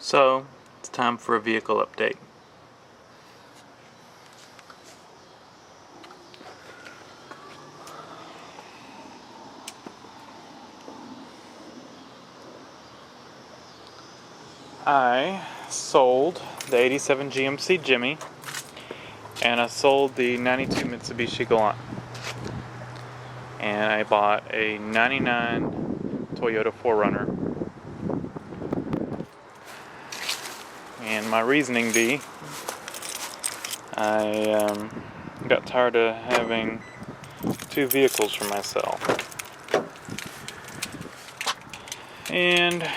So, it's time for a vehicle update. I sold the 87 GMC Jimmy and I sold the 92 Mitsubishi Galant. And I bought a 99 Toyota 4Runner. And my reasoning be, I got tired of having two vehicles for myself. And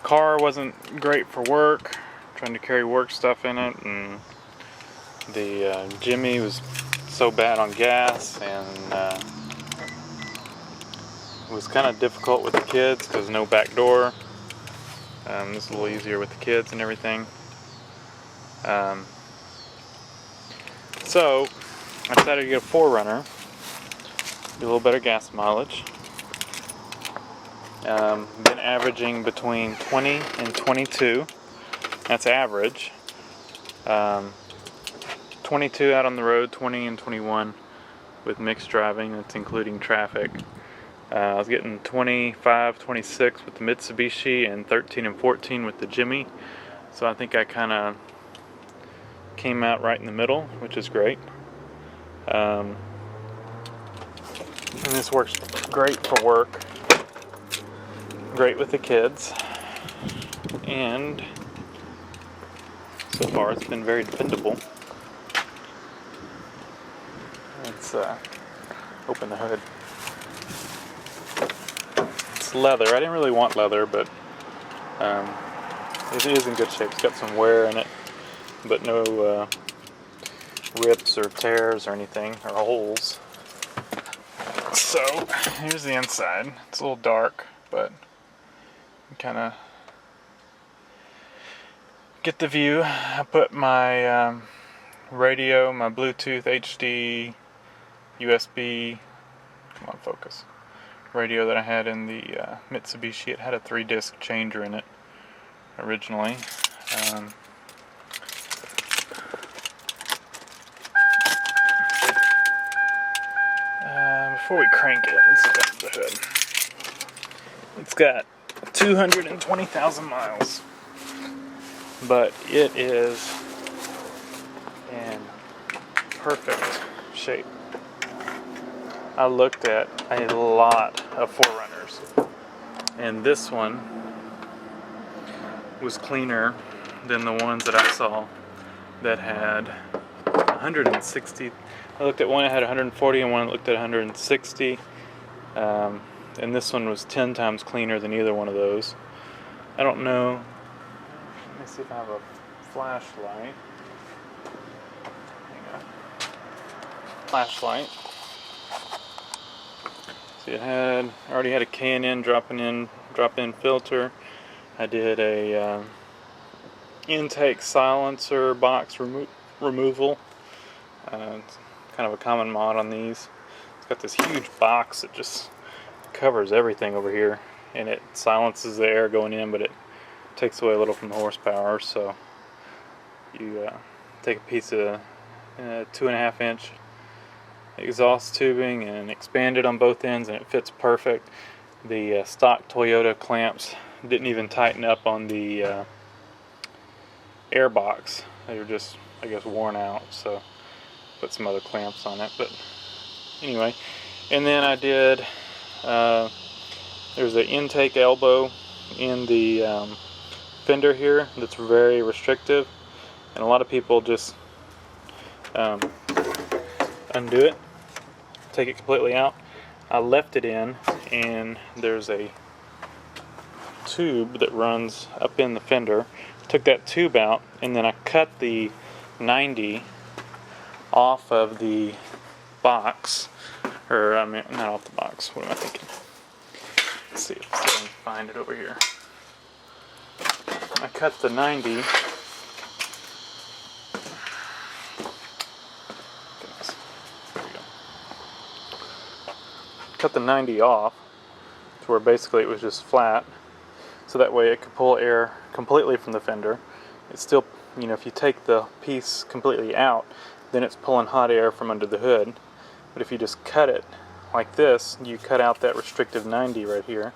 car wasn't great for work, trying to carry work stuff in it, and the Jimmy was so bad on gas, and it was kind of difficult with the kids because no back door. This is a little easier with the kids and everything. So I decided to get a 4Runner, get a little better gas mileage. Been averaging between 20 and 22. That's average. 22 out on the road, 20 and 21 with mixed driving. That's including traffic. I was getting 25, 26 with the Mitsubishi and 13 and 14 with the Jimmy. So I think I kind of came out right in the middle, which is great. And this works great for work. Great with the kids, and so far it's been very dependable. Let's open the hood. It's leather. I didn't really want leather, but it is in good shape. It's got some wear in it, but no rips or tears or anything, or holes. So here's the inside. It's a little dark, but kind of get the view. I put my radio, my Bluetooth, HD, USB, come on focus, radio that I had in the Mitsubishi. It had a 3-disc changer in it originally. Before we crank it, let's look under the hood. It's got 220,000 miles, but it is in perfect shape. I looked at a lot of 4Runners, and this one was cleaner than the ones that I saw that had 160. I looked at one that had 140 and one that looked at 160. And this one was 10 times cleaner than either one of those. I don't know. Let me see if I have a flashlight. Hang on. Flashlight. See, I already had a K&N drop-in filter. I did a intake silencer box removal. It's kind of a common mod on these. It's got this huge box that just covers everything over here, and it silences the air going in, but it takes away a little from the horsepower. So you take a piece of 2.5-inch exhaust tubing and expand it on both ends, and it fits perfect. The stock Toyota clamps didn't even tighten up on the air box. They were just, I guess, worn out, so put some other clamps on it. But anyway, and then I did there's an intake elbow in the fender here that's very restrictive, and a lot of people just undo it, take it completely out. I left it in, and there's a tube that runs up in the fender. Took that tube out, and then I cut the 90 off of the box, or I mean, not off the box. What am I thinking? Let's see if I can find it over here. I cut the 90. Goodness. There we go. Cut the 90 off to where basically it was just flat. so that way it could pull air completely from the fender. It's still, you know, if you take the piece completely out, then it's pulling hot air from under the hood. But if you just cut it like this, you cut out that restrictive 90 right here,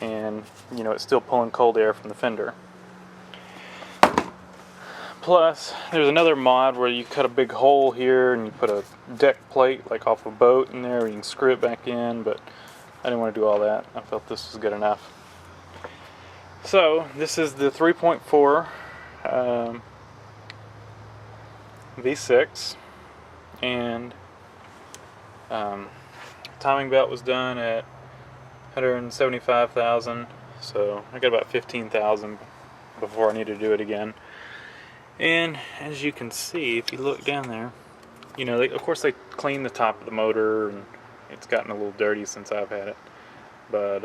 and you know, it's still pulling cold air from the fender. Plus, there's another mod where you cut a big hole here and you put a deck plate like off a boat in there, and you can screw it back in, but I didn't want to do all that. I felt this was good enough. So this is the 3.4 V6, and timing belt was done at 175,000, so I got about 15,000 before I need to do it again. And as you can see, if you look down there, you know, of course they cleaned the top of the motor, and it's gotten a little dirty since I've had it, but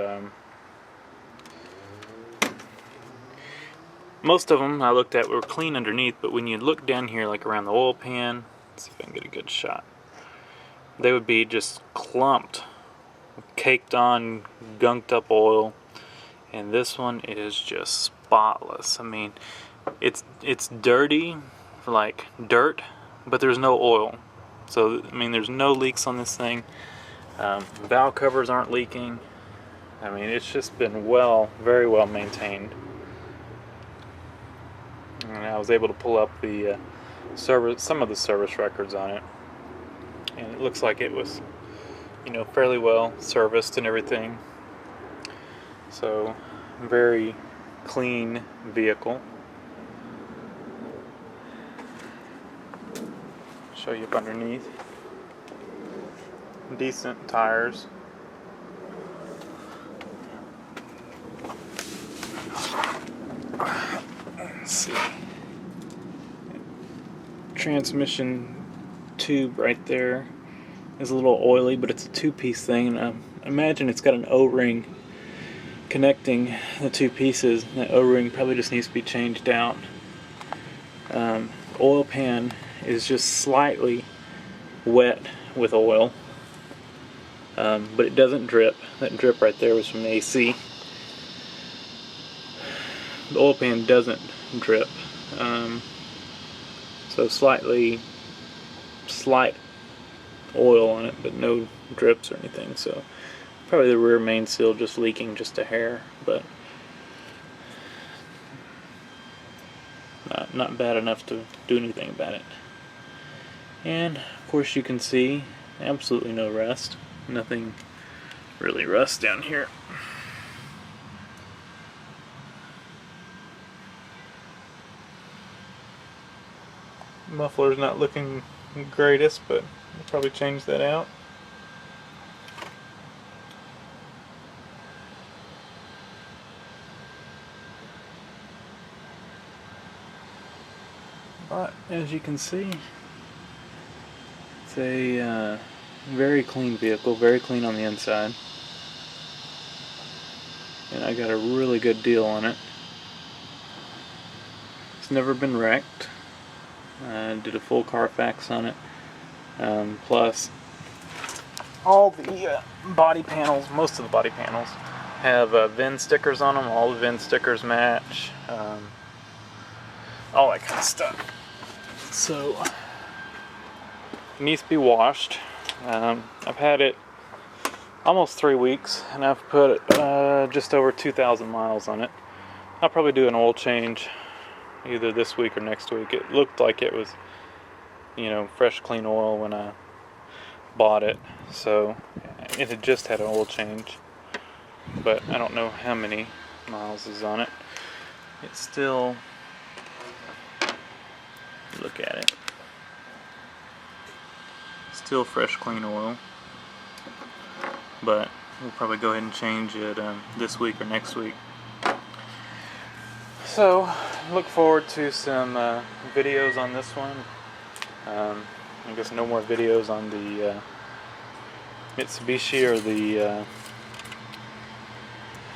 most of them I looked at were clean underneath, but when you look down here, like around the oil pan, let's see if I can get a good shot, they would be just clumped, caked on, gunked up oil. And this one is just spotless. I mean, it's dirty, like dirt, but there's no oil. So I mean, there's no leaks on this thing. Valve covers aren't leaking. I mean, it's just been very well maintained. And I was able to pull up the some of the service records on it, and it looks like it was, you know, fairly well serviced and everything. So, very clean vehicle. Show you up underneath. Decent tires. Let's see. Transmission tube right there is a little oily, but it's a two-piece thing, and I imagine it's got an O-ring connecting the two pieces. That O-ring probably just needs to be changed out. Oil pan is just slightly wet with oil, but it doesn't drip. That drip right there was from the AC. The oil pan doesn't drip, so slight oil on it, but no drips or anything. So probably the rear main seal just leaking just a hair, but not bad enough to do anything about it. And of course you can see absolutely no rust. Nothing really rust down here. Muffler's not looking greatest, but we'll probably change that out. But as you can see, it's a very clean vehicle, very clean on the inside, and I got a really good deal on it. It's never been wrecked. I did a full Carfax on it, plus all the body panels, most of the body panels have VIN stickers on them. All the VIN stickers match, all that kind of stuff. So it needs to be washed. I've had it almost 3 weeks, and I've put just over 2,000 miles on it. I'll probably do an oil change either this week or next week. It looked like it was, you know, fresh clean oil when I bought it, so it had just had an oil change, but I don't know how many miles is on it. It's still, look at it, still fresh clean oil, but we'll probably go ahead and change it this week or next week. So look forward to some videos on this one. I guess no more videos on the Mitsubishi or the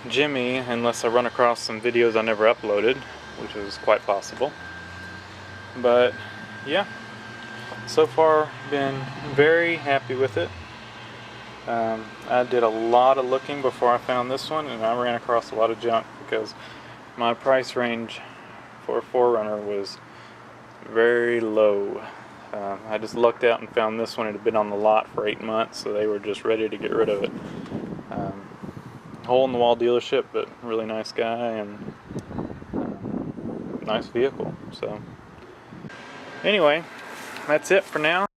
Jimmy, unless I run across some videos I never uploaded, which is quite possible. But yeah, so far been very happy with it. I did a lot of looking before I found this one, and I ran across a lot of junk because my price range for a 4Runner was very low. I just lucked out and found this one. It had been on the lot for 8 months, so they were just ready to get rid of it. Hole in the wall dealership, but really nice guy and nice vehicle. So anyway, that's it for now.